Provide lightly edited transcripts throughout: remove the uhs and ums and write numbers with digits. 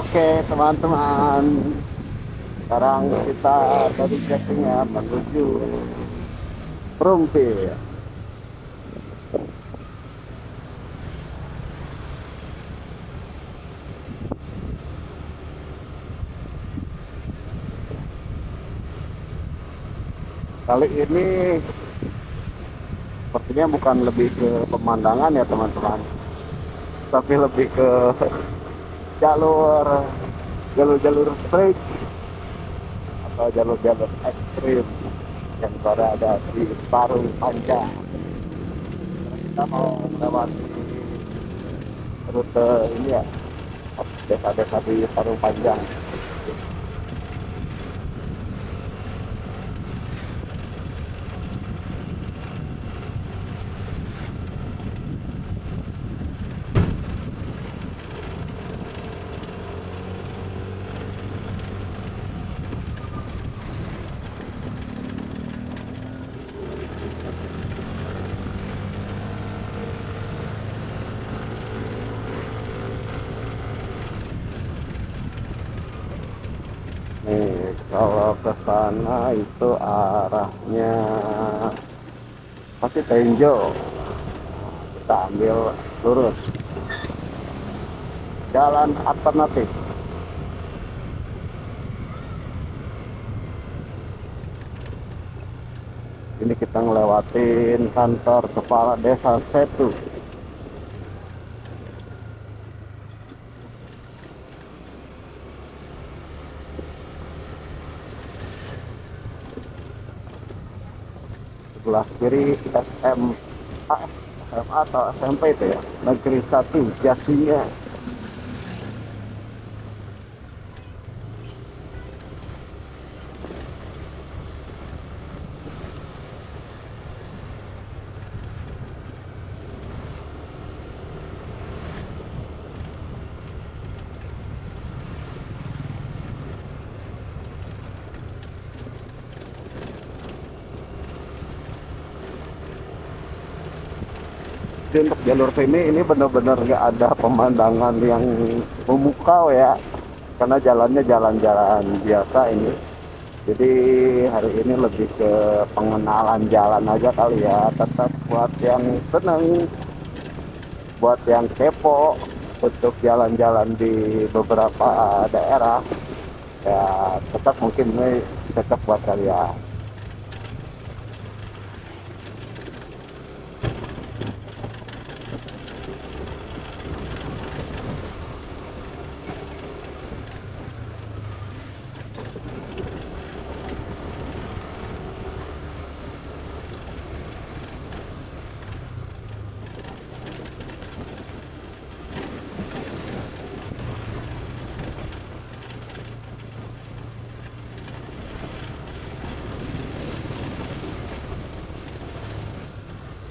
Oke teman-teman, sekarang kita dari jettingnya menuju Perumpil. Kali ini sepertinya bukan lebih ke pemandangan ya teman-teman, tapi lebih ke jalur trik atau jalur ekstrim yang berada di Parung Panjang. Kita mau melewati rute ini ya, desa-desa di Parung Panjang. Nih, kalau ke sana itu arahnya pasti Tenjo. Kita ambil lurus. Jalan alternatif. Ini kita ngelewatin kantor kepala desa Setu. Sebelah kiri SMA atau SMP itu ya, Negeri 1 Jasinga. Jadi untuk jalur ini benar-benar nggak ada pemandangan yang memukau ya, karena jalannya jalan-jalan biasa ini. Jadi hari ini lebih ke pengenalan jalan aja kali ya, tetap buat yang seneng, buat yang kepo untuk jalan-jalan di beberapa daerah ya, tetap mungkin ini cocok buat kalian.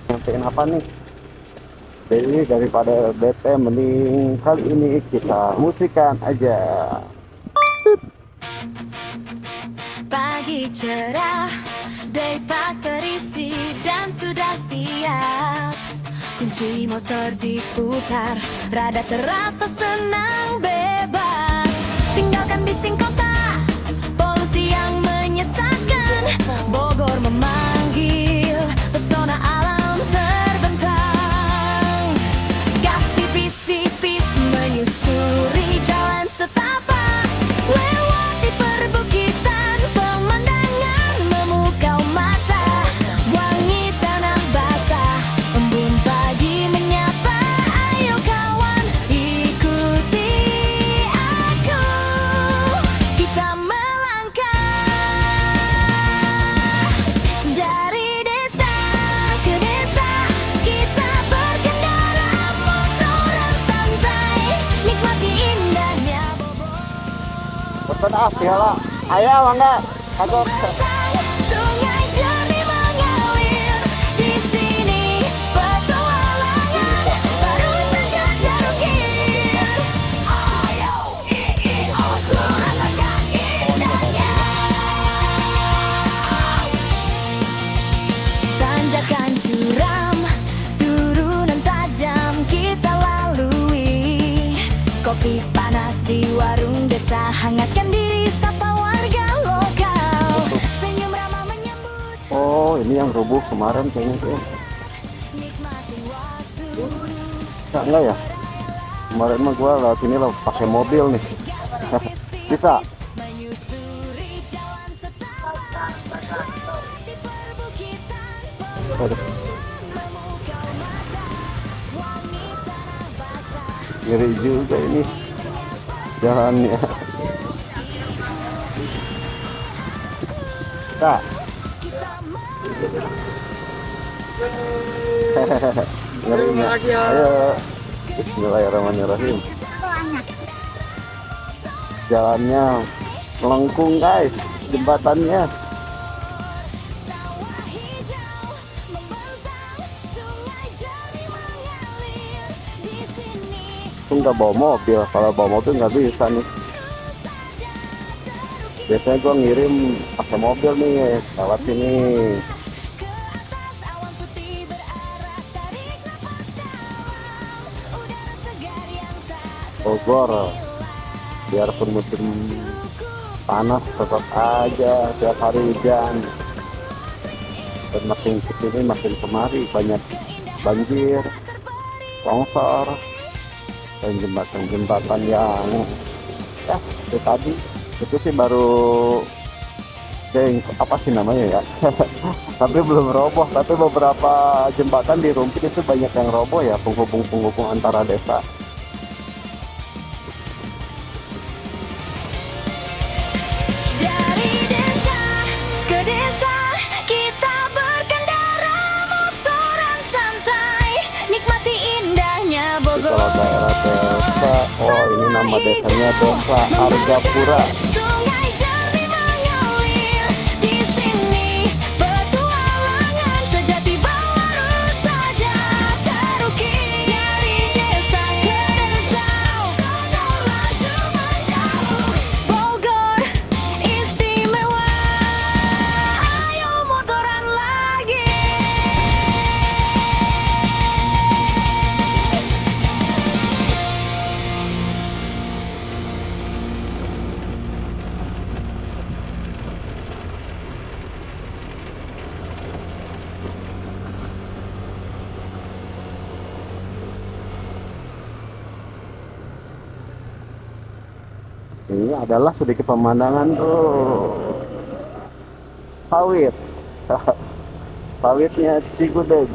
Nyampein apa nih? Jadi daripada bete, mending kali ini kita musikan aja. Pagi cerah, daypack terisi dan sudah siap. Kunci motor diputar, rada terasa senang bebas. Tinggalkan bising kota, polusi yang menyesatkan. Bogor memanggil, pesona alam terbentang. Gas tipis-tipis menyusuri jalan setapak, lewati perbukitan, pemandangan memukau mata. Wangi tanah basah, embun pagi menyapa. Ayo kawan, ikuti aku, kita melangkah dari desa ke desa. Kita berkendara motoran santai, nikmati indahnya Bogor. Betul ya lah. Ayo mangga, kagok. Sungai jernih mengalir di sini, petualangan baru saja terukir. kopi panas di warung desa, hangatkan diri sapa warga lokal. Senyum ramah menyambut, Oh, ini yang rubuh kemarin kayaknya tuh. nikmati waktu. Enggak ya? Kemarin mah gua lewat sini lah pakai mobil nih. Bisa. Menyusuri jalan setapak, di perbukitan Aduh, memukau mata, wangi tanah basah. ngeri juga ini jalannya. Kak, Kita ngerinya. Ayo. Bismillahirrahmanirrahim. Jalannya melengkung guys, jembatannya. sawah hijau membentang, sungai jernih mengalir di sini. Itu nggak bawa mobil, kalau bawa mobil nggak bisa nih. Biasanya gua ngirim pakai mobil nih lewat sini. Ke atas awan putih berarak, tarik nafas dalam, udara segar yang tak Bogor, biarpun musim panas tetap aja tiap hari hujan. Dan makin kesini makin kemari banyak banjir, longsor, dan jembatan-jembatan yang ya itu tadi itu sih baru apa sih namanya ya. Tapi belum roboh, tapi beberapa jembatan di Rumpin itu banyak yang roboh ya, penghubung antara desa. Dari desa ke desa kita berkendara motoran santai, nikmati indahnya Jadi Bogor. kalau daerah desa, oh ini nama desanya Desa Argapura. Sungai jernih mengalir di sini, petualangan sejati baru saja terukir. Dari desa ke desa, Bogor laju menjauh. Bogor istimewa, ayo motoran lagi. Ini adalah sedikit pemandangan tuh sawit. Sawitnya Cigudeg.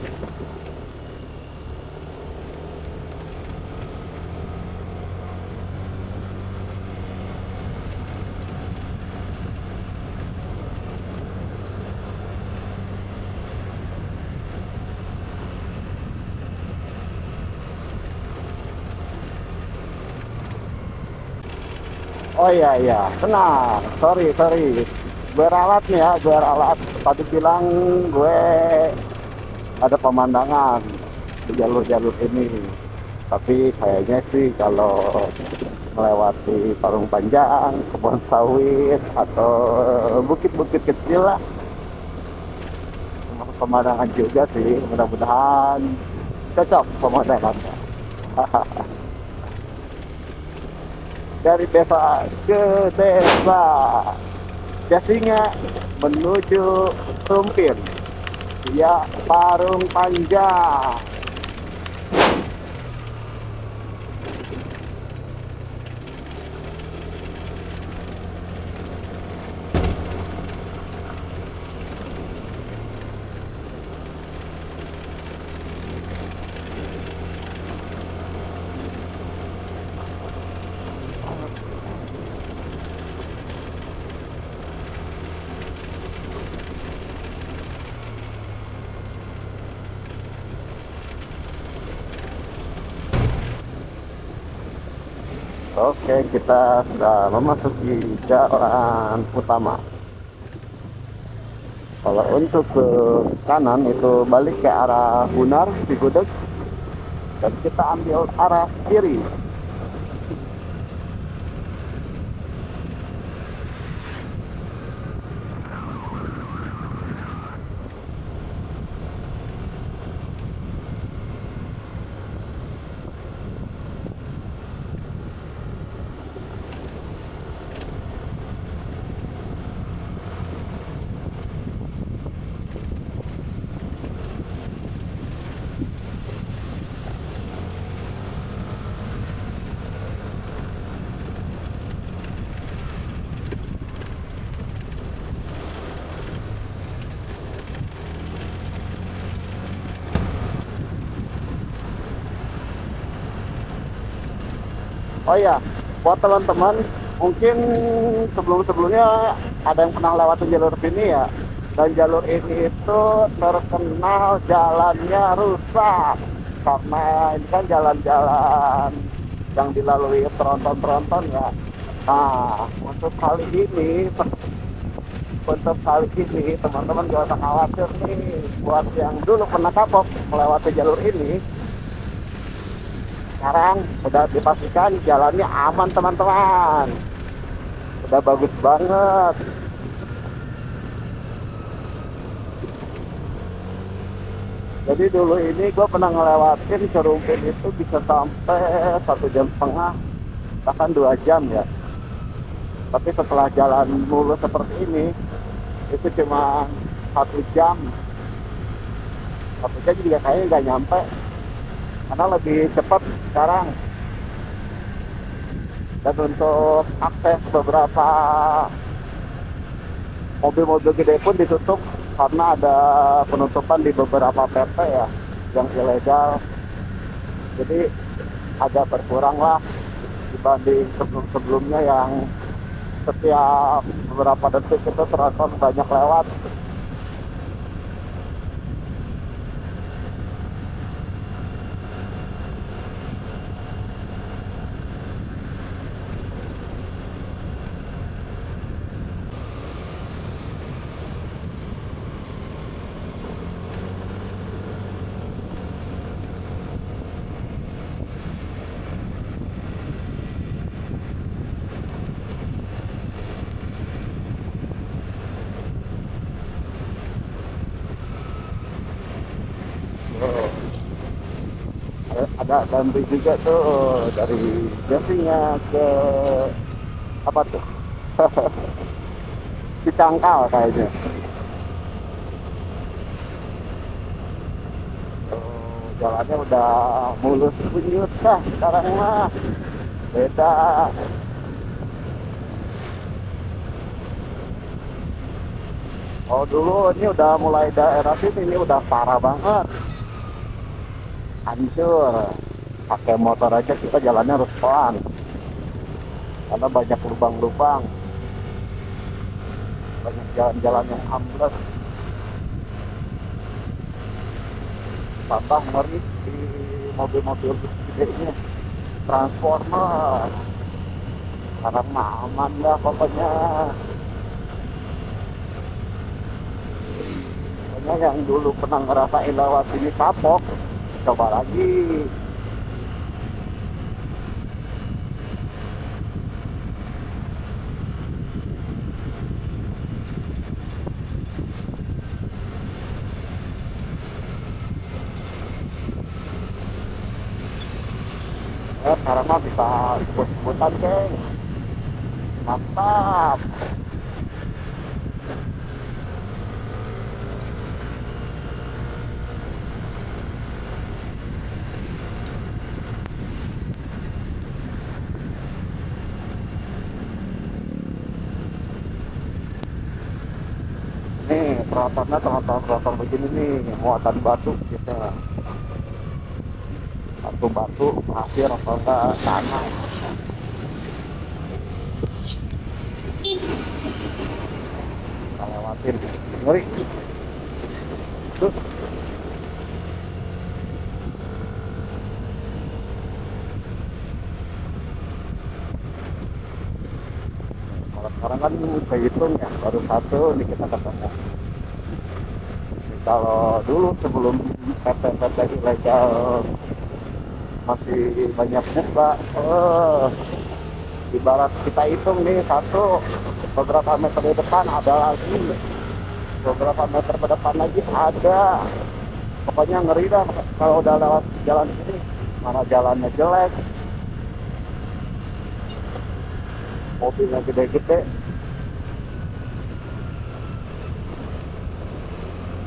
Oh iya iya, tenang. Sorry. Gue ralat nih ya, gue ralat. Tadi bilang gue ada pemandangan di jalur-jalur ini. Tapi kayaknya sih kalau melewati Parung Panjang, kebun sawit atau bukit-bukit kecil lah, termasuk pemandangan juga sih. Mudah-mudahan cocok pemandangannya. Dari desa ke desa, Jasinga menuju Rumpin via Parung Panjang. Oke, kita sudah memasuki jalan utama. Kalau untuk ke kanan itu balik ke arah Bunar, Cigudeg, dan kita ambil arah kiri. Oh iya, buat teman-teman mungkin sebelum-sebelumnya ada yang pernah lewatin jalur sini ya. Dan jalur ini itu terkenal jalannya rusak karena ini kan jalan-jalan yang dilalui tronton-tronton ya. Nah, untuk kali ini teman-teman gak usah khawatir nih. Buat yang dulu pernah kapok melewati jalur ini, sekarang udah dipastikan jalannya aman teman-teman, udah bagus banget. Jadi dulu ini gue pernah ngelewatin ke Rumpin itu bisa sampai 1,5 jam, bahkan 2 jam ya. Tapi setelah jalan mulus seperti ini itu cuma 1 jam. 1 jam juga kayaknya nggak nyampe karena lebih cepat sekarang. Dan untuk akses beberapa mobil-mobil gede pun ditutup karena ada penutupan di beberapa PT ya yang ilegal. Jadi agak berkurang lah dibanding sebelum-sebelumnya yang setiap beberapa detik itu tronton banyak lewat. Oh, ada damri juga tuh dari Jasinya ke apa tuh Cicangkal kayaknya. Oh, jalannya udah mulus punyus dah sekarang mah, beda. Oh dulu ini udah mulai daerah sini ini udah parah banget, hancur. Pakai motor aja kita jalannya harus pelan karena banyak lubang-lubang, banyak jalan-jalan yang ambles. Tambah ngeri di mobil-mobil gedenya, transformer. Sekarang mah aman dah pokoknya. Pokoknya yang dulu pernah ngerasain lewat sini kapok, coba lagi. Sekarang mah bisa sebut-sebutan geng, mantap. Nih trontonnya tronton begini nih, muatan batu gitu, batu-batu pasir atau enggak tanah. Kita lewatin, ngeri tuh. Kalau sekarang kan kehitung ya, baru satu nih kita ketemu. Kalau dulu sebelum PT-PT ilegal masih banyak buka, ibarat kita hitung nih satu, beberapa meter di depan ada lagi, beberapa meter ke depan lagi ada. Pokoknya ngeri dah kalau udah lewat jalan ini, mana jalannya jelek, mobilnya gede-gede.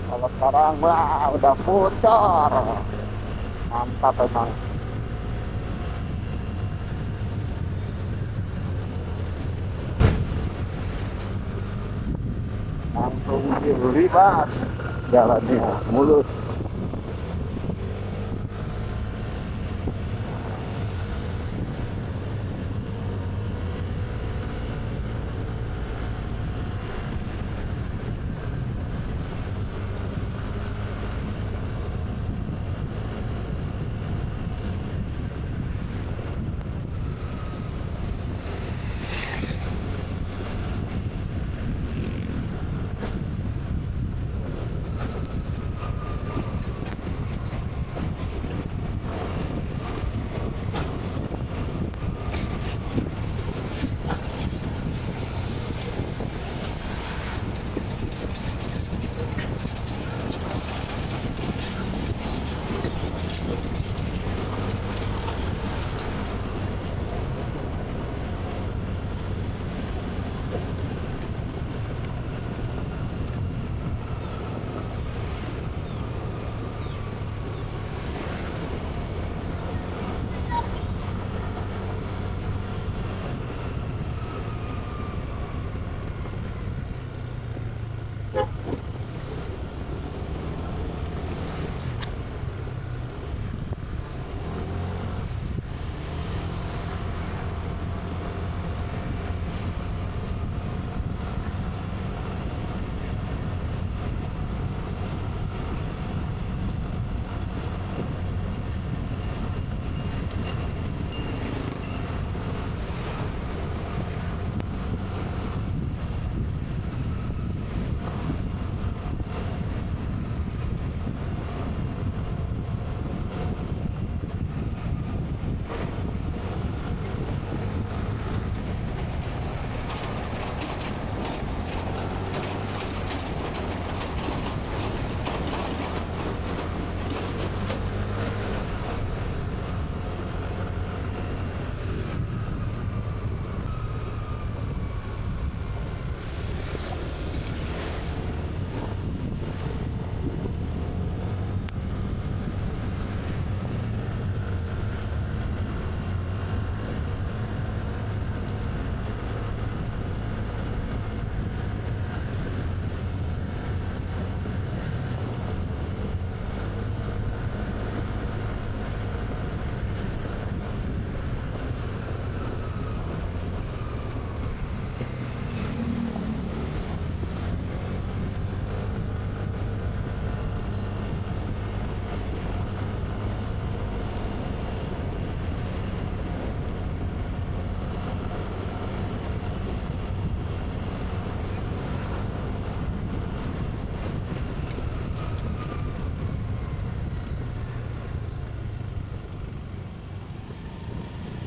Kalau sekarang wah udah futur, mantap emang. Langsung diribas, jalannya mulus.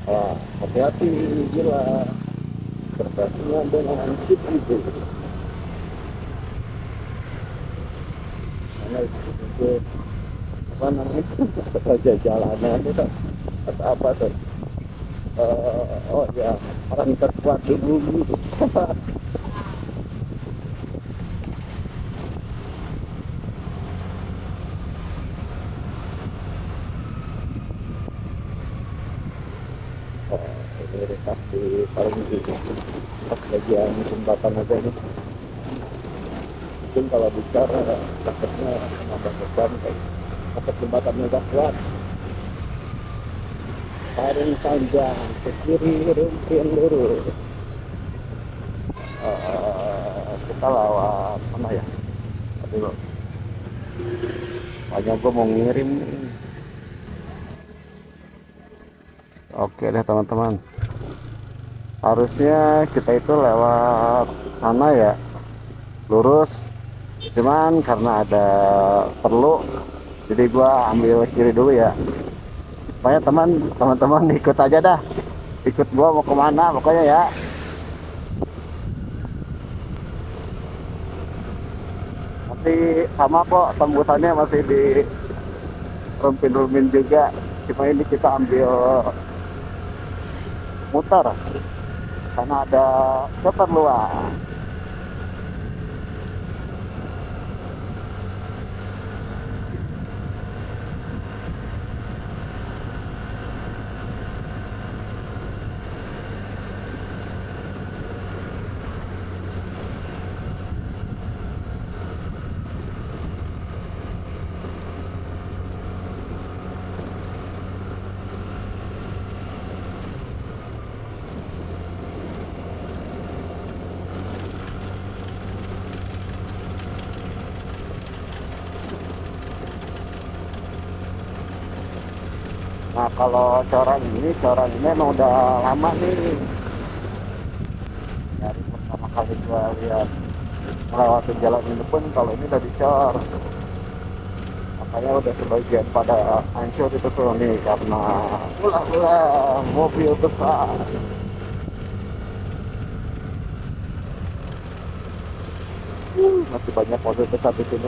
Wah, hati-hati gila berpasangan dengan chip itu. Mana itu apa namanya? Raja jalanan itu atau apa tuh? Oh ya, orang terkuat di bumi. Oh, ini pasti paling ini pas bagian jembatan aja nih. Mungkin kalau bicara takutnya menambah beban kayak takut jembatannya udah kuat. Paling panjang ke kiri rumpin lurus. Kita lewat mana ya? Aduh, banyak gue mau ngirim. Oke deh teman-teman, harusnya kita itu lewat sana ya, lurus. Cuman karena ada perlu, jadi gua ambil kiri dulu ya. Pokoknya teman-teman ikut aja dah, ikut gua mau kemana pokoknya ya. Nanti sama kok tembusannya masih di rumpin-rumpin juga, cuma ini kita ambil muter karena ada keperluan. Nah kalau corang ini emang udah lama nih, dari pertama kali gua lihat melewati jalan ini pun kalau ini udah dicor. Makanya udah sebagian pada hancur itu tuh nih karena ulah-ulah mobil besar. Masih banyak mobil besar di sini.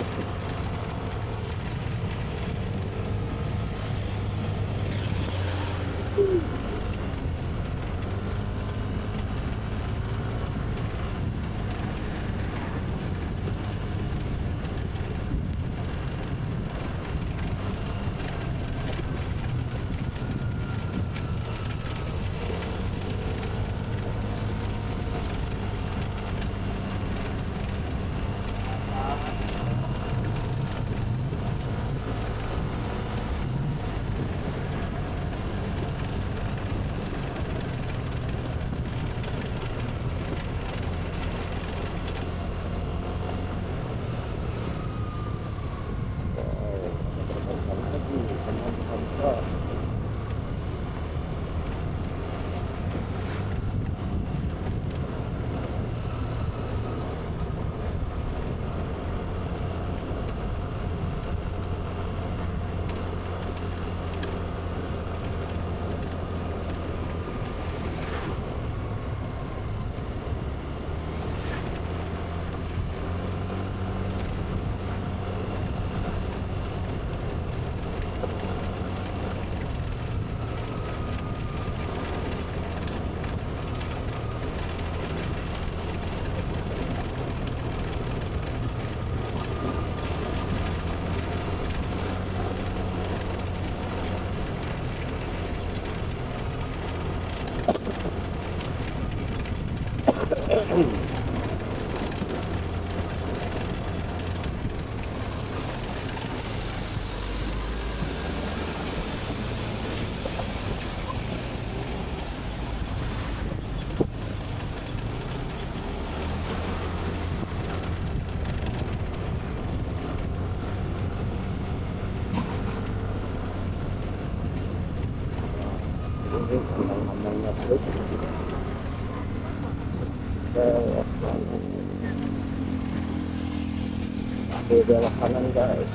Ngomongnya terus ke belok kanan guys.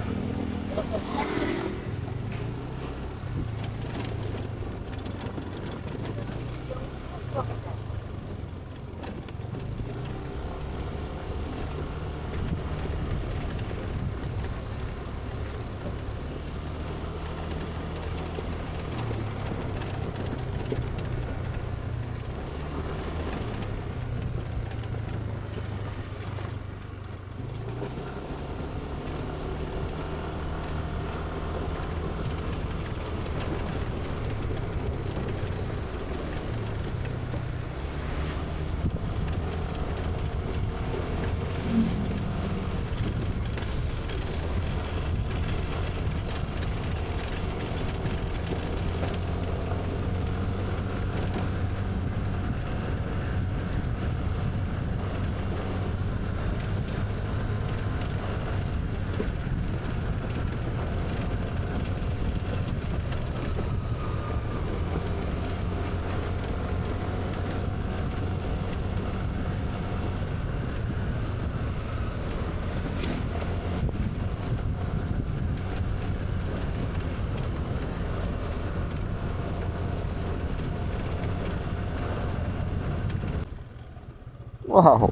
Wow,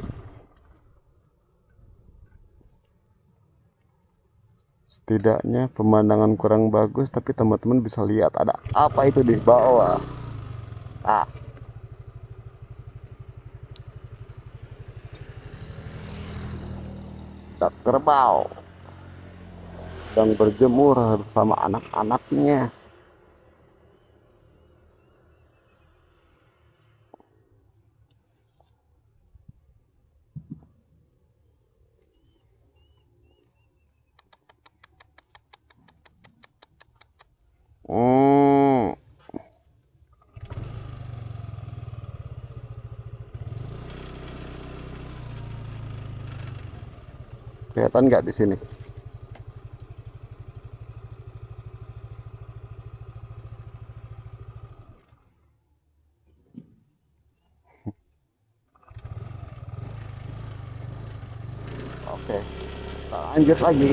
setidaknya pemandangan kurang bagus, tapi teman-teman bisa lihat ada apa itu di bawah. Ah, ada kerbau sedang berjemur bersama anak-anaknya. Hmm, kelihatan nggak di sini? Oke, kita lanjut lagi.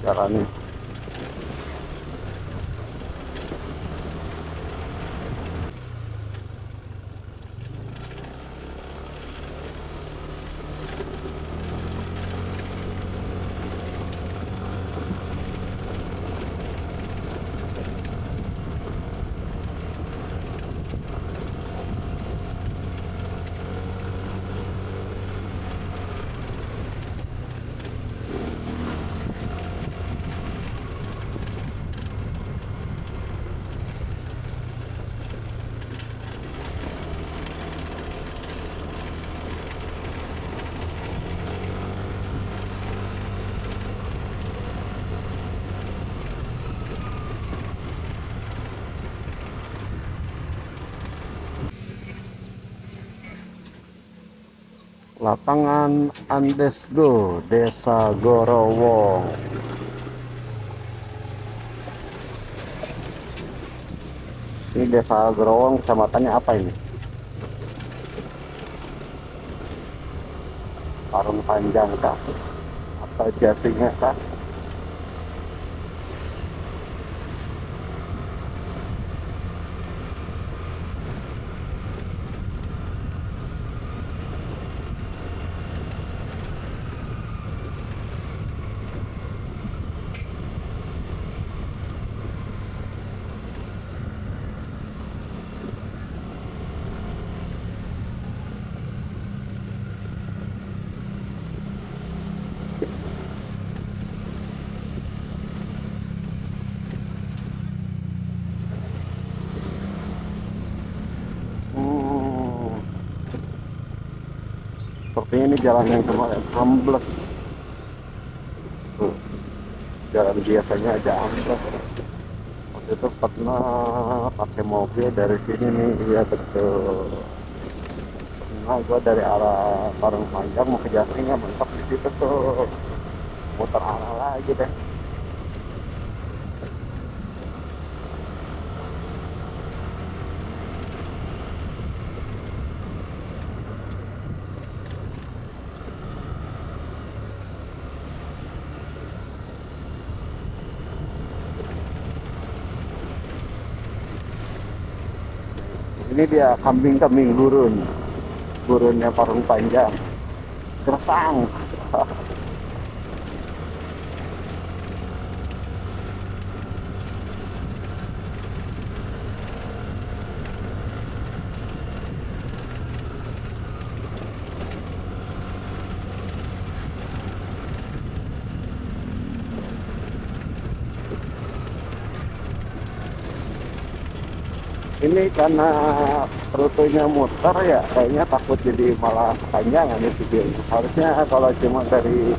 Jalannya. Lapangan Andesgo, Desa Gorowong. Ini Desa Gorowong, kecamatannya apa ini? Parung Panjang kah? Atau Jasinga kah? Sepertinya ini jalan yang kemarin ambles. Tuh, jalan biasanya aja ambles. itu pernah pakai mobil dari sini nih, iya betul. Pernah gua dari arah Parung Panjang mau ke Jasingnya mentok di situ tuh, muter arah lagi deh. Ini dia kambing-kambing gurunnya Parung Panjang, gersang. Ini karena rutenya muter ya, kayaknya takut jadi malah panjang ini videonya. Harusnya kalau cuma dari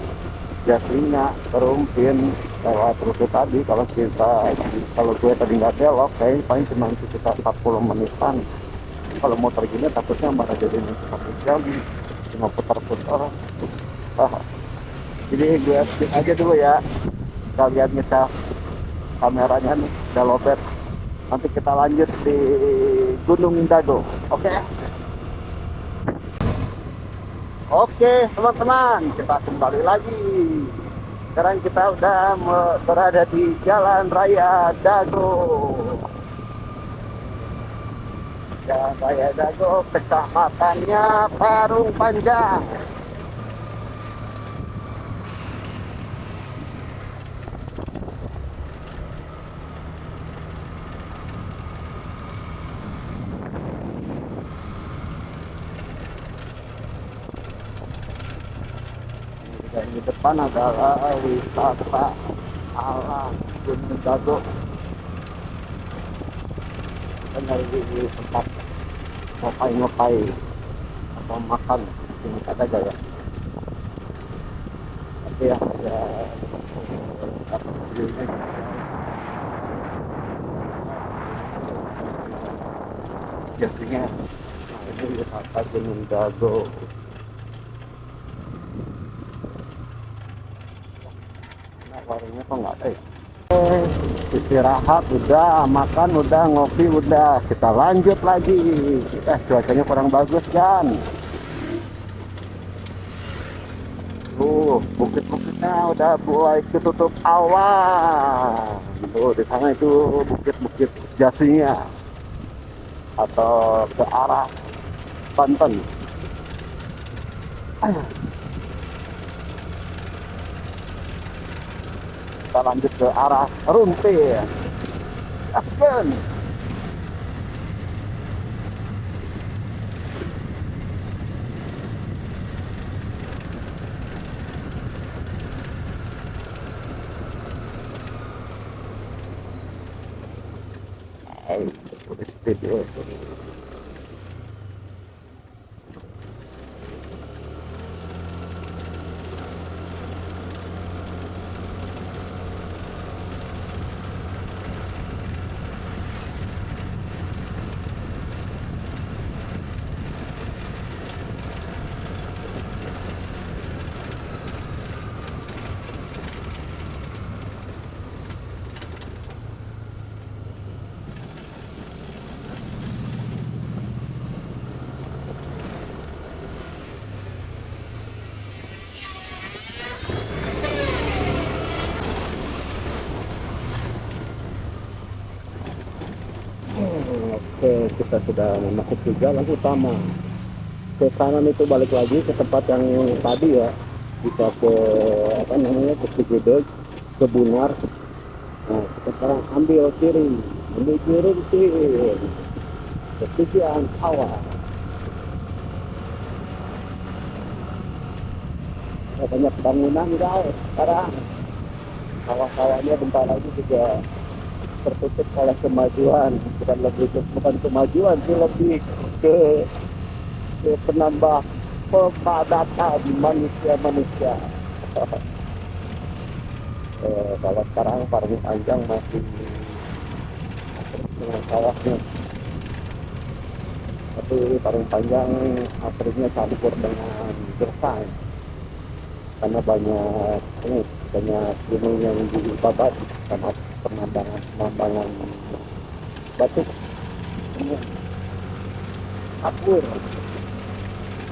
Jasingnya ke Rumpin lewat rute tadi, kalau gue tadi nggak belok, kayaknya paling cuma sekitar 40 menitan. Kalau muter gini takutnya malah jadi 1 jam, cuma putar-putar. Ah, jadi gue skip aja dulu ya. Kita lihat ngecas kameranya nih, udah lobet. Nanti kita lanjut di Gunung Dago. Oke. Oke, teman-teman, kita kembali lagi. Sekarang kita udah berada di Jalan Raya Dago. Jalan Raya Dago, kecamatannya Parung Panjang. Dan di depan adalah wisata alam Gunung Dago. Kita nyari tempat ngopai atau makan ini ada gak ya? Tapi ya ada videonya. Biasanya ini wisata Gunung Dago. Warungnya kok nggak ada ya? Istirahat udah, makan udah, ngopi udah, kita lanjut lagi. Cuacanya kurang bagus kan? Bukit-bukitnya udah mulai ketutup awan. Tuh di sana itu bukit-bukit Jasingnya atau ke arah Banten. Kita lanjut ke arah Rumpin. Gaskeun. Studio. Oke, kita sudah masuk ke jalan utama. Ke kanan itu balik lagi ke tempat yang tadi ya. Bisa ke apa namanya, ke Cigudeg, ke Bunar. Nah, kita sekarang ambil kiri menuju Rumpin, ke tujuan awal. Banyak bangunan guys sekarang. Sawah-sawahnya bentar lagi juga tertutup oleh kemajuan, bukan kemajuan sih, lebih ke penambah pemadatan manusia. Kalau sekarang Parung Panjang masih dengan sawahnya. Tapi paling panjang akhirnya campur dengan gersang karena banyak gunung yang dibabat sama pemandangan batu semua kapur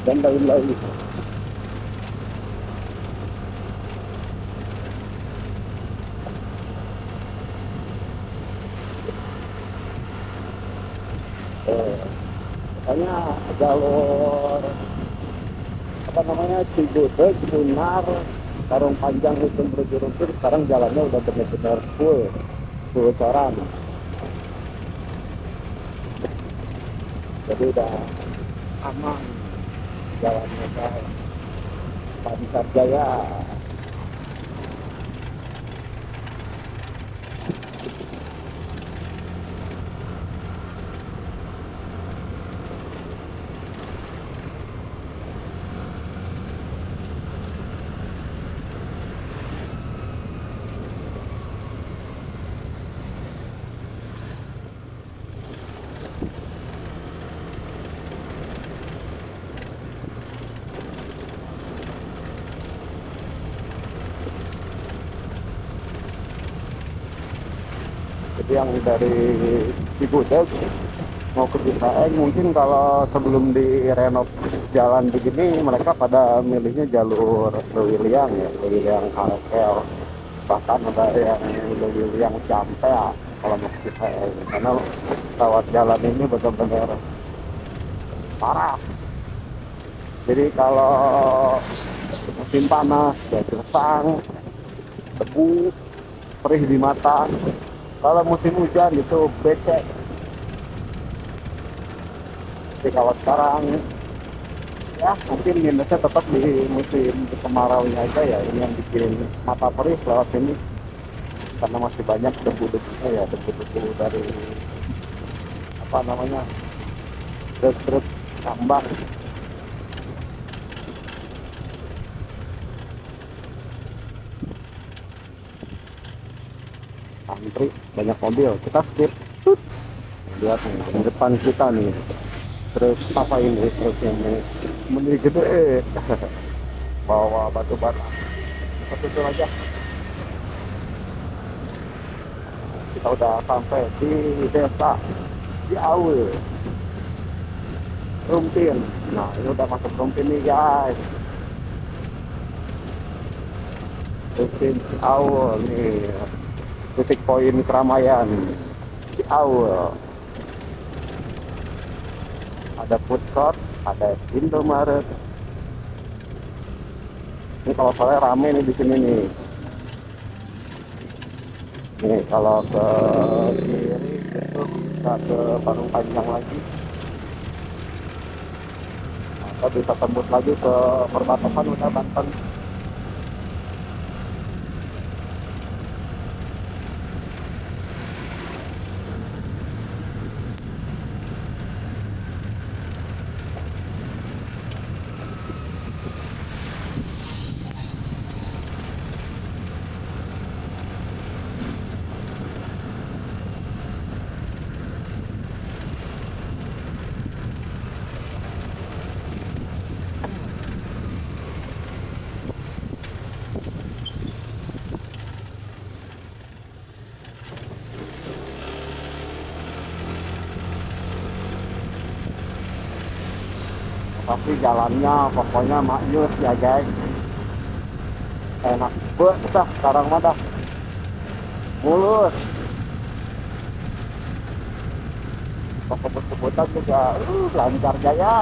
dan lain-lain. Makanya jalur apa namanya Cibubur, Sunar, Karung Panjang itu berjurumpur sekarang jalannya udah benar-benar full coran. Jadi udah aman jalannya guys. Pansar Jaya. Jadi yang dari Cibudeg mau ke Cisaeng mungkin kalau sebelum direnov jalan begini mereka pada milihnya jalur Lewiliang ya, Lewiliang Arkel, bahkan ada yang Lewiliang Campea kalau mau ke Cisaeng karena lewat jalan ini benar-benar parah. Jadi kalau musim panas ya gersang, debu, perih di mata. Kalau musim hujan itu becek. Jadi kalau sekarang ya mungkin minusnya tetap di musim kemaraunya aja ya, ini yang bikin mata perih lewat sini karena masih banyak debu-debunya ya, debu-debu dari apa namanya truk-truk tambang. Antri banyak mobil, kita skip. Lihat nih di depan kita nih, terus apa ini truknya nih meni gede bawa batu bata. Itu aja kita udah sampai di desa Ciaul Rumpin. Nah ini udah masuk Rumpin nih guys, Rumpin Ciaul nih titik poin keramaian Ciaul. Ada food court, ada Indomaret. Ini kalau sore rame nih di sini nih. Nih kalau ke kiri itu bisa ke Parung Panjang lagi. Atau bisa tembus lagi ke perbatasan udah Banten. Tapi jalannya pokoknya maknyus ya guys, enak banget dah sekarang mah dah mulus. Kebut-kebutan juga lancar jaya.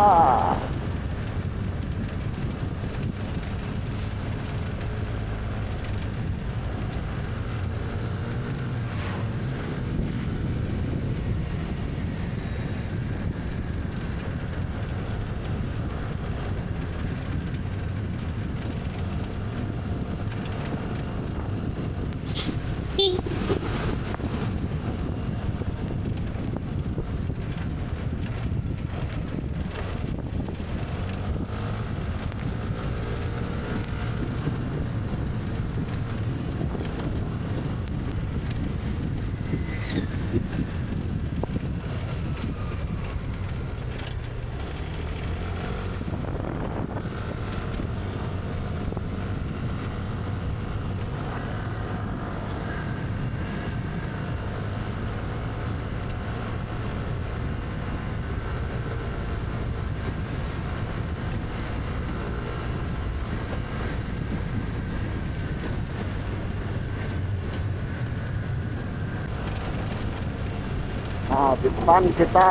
Nah, di depan kita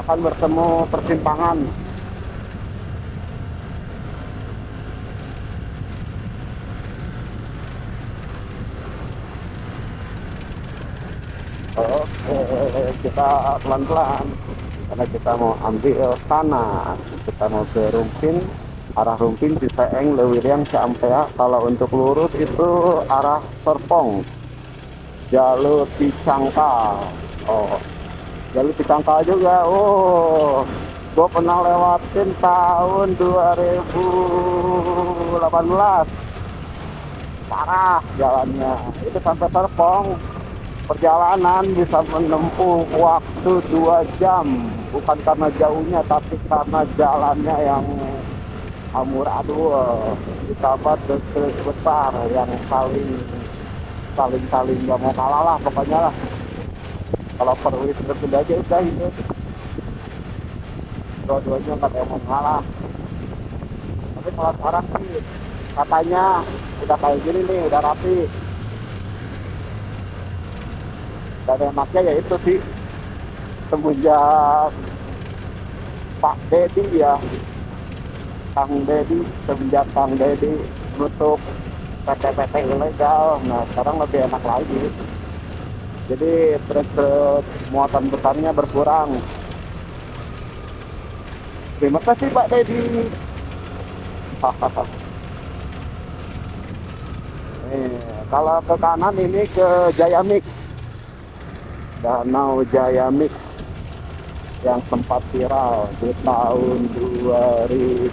akan bertemu persimpangan. Oke, kita pelan-pelan karena kita mau ambil kanan. Kita mau ke Rumpin, arah Rumpin, Ciseeng, Lewiliang, Ciampea. Kalau untuk lurus itu arah Serpong, jalur Cicangkal. Oh, jalur Cicangkal juga. Oh, gue pernah lewatin tahun 2018. Parah jalannya. Itu sampai Serpong. Perjalanan bisa menempuh waktu 2 jam, bukan karena jauhnya tapi karena jalannya yang amburadul, ditambah truk besar yang saling nggak mau kalah lah pokoknya lah. Kalau perwis berbeda aja udah gitu, dua-duanya nggak ada yang mau kalah. Tapi kalau sekarang sih katanya udah kayak gini nih, udah rapi. Dan enaknya ya itu sih, semenjak Pak Dedi ya, semenjak Kang Dedi nutup PT-PT ilegal, nah sekarang lebih enak lagi. Jadi truk muatan besarnya berkurang. Terima kasih Pak Dedi. Kalau ke kanan ini ke Jaya Mix, Danau Jaya Mix yang sempat viral di tahun 2016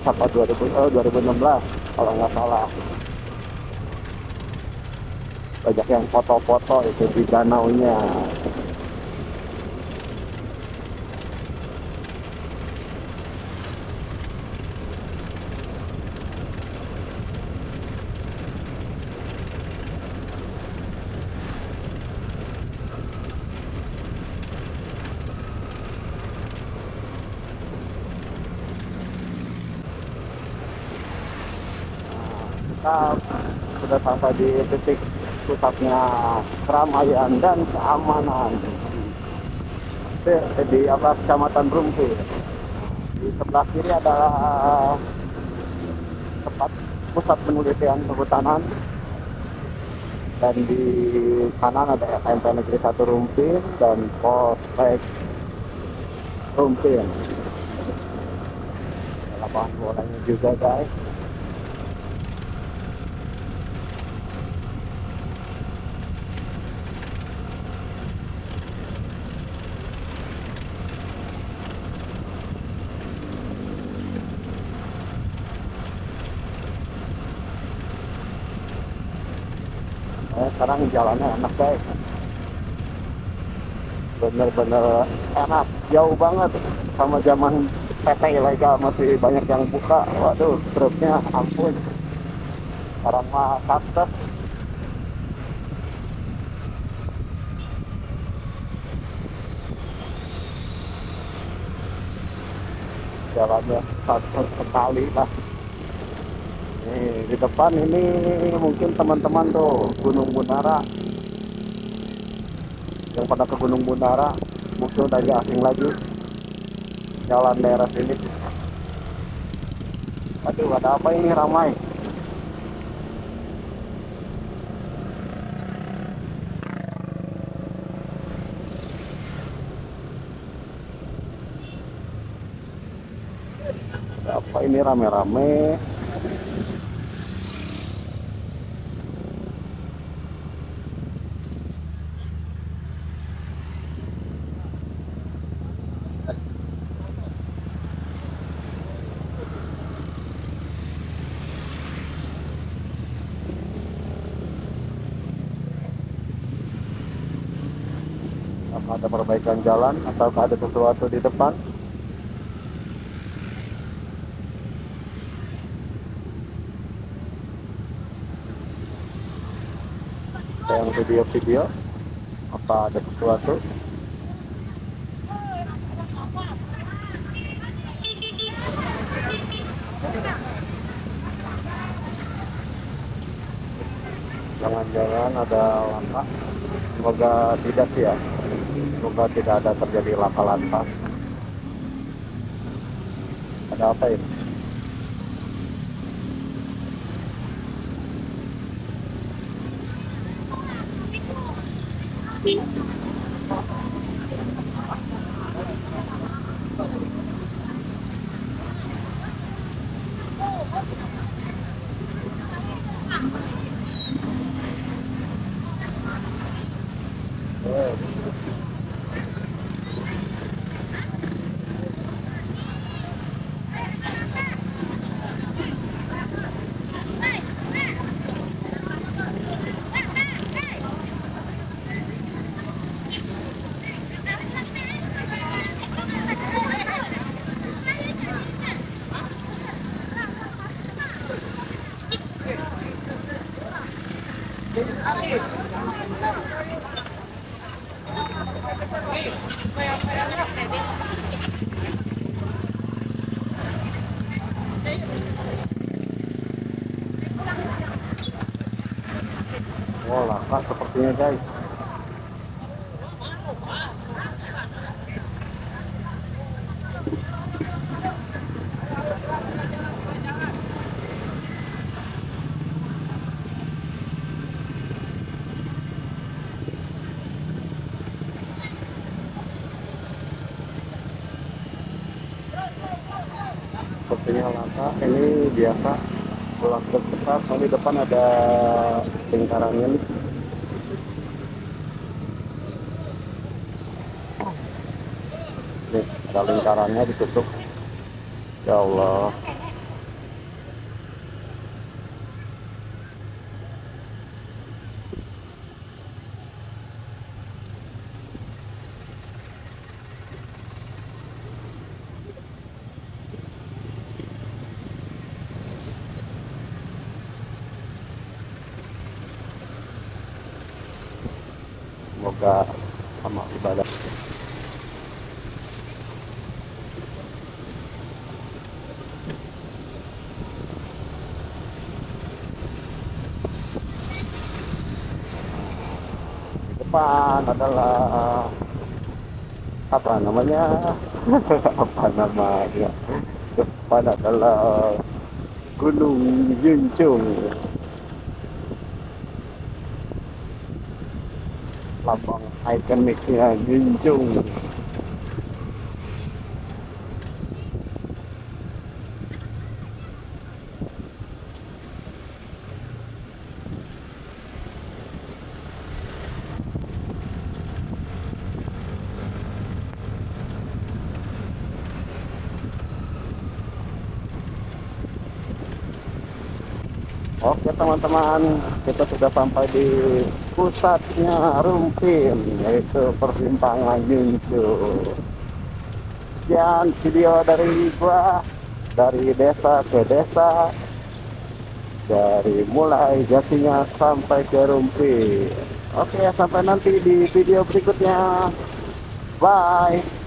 atau 2016 kalau nggak salah. Banyak yang foto-foto itu di danaunya. Kita sudah sampai di titik pusatnya keramaian dan keamanan di Kecamatan Rumpin. Di sebelah kiri adalah tempat pusat penelitian kehutanan, dan di kanan ada SMP Negeri 1 Rumpin dan Polsek Rumpin. Ada lapangan bolanya juga guys. Sekarang jalannya enak guys, bener-bener enak, jauh banget sama zaman PT ilegal masih banyak yang buka. Waduh, truknya ampun, sekarang mah sukses. Jalannya sukses sekali lah. Nih, di depan ini mungkin teman-teman tuh Gunung Bunara. Yang pada ke Gunung Bunara mungkin udah gak asing lagi jalan daerah sini. Aduh, ada apa ini ramai? Ada apa ini rame-rame? Ada perbaikan jalan atau ada sesuatu di depan? Ada yang video-video, apa ada sesuatu? Jangan-jangan ada langkah. Semoga tidak sih ya, semoga tidak ada terjadi laka lantas. Ada apa ini? Oh, laka sepertinya guys. Sepertinya laka. Ini biasa pulang besar. Di depan ada lingkarannya nih. Nih, ada lingkarannya ditutup. Ya Allah. Semoga sama ibadah. Di depan adalah apa namanya? Apa namanya? Depan adalah Gunung Junjung. Lambang ikoniknya Junjung. Oke teman-teman, kita sudah sampai di pusatnya Rumpin, yaitu persimpangan Junjung. Sekian video dari gua, dari desa ke desa, dari mulai Jasinya sampai ke Rumpin. Oke, sampai nanti di video berikutnya. Bye.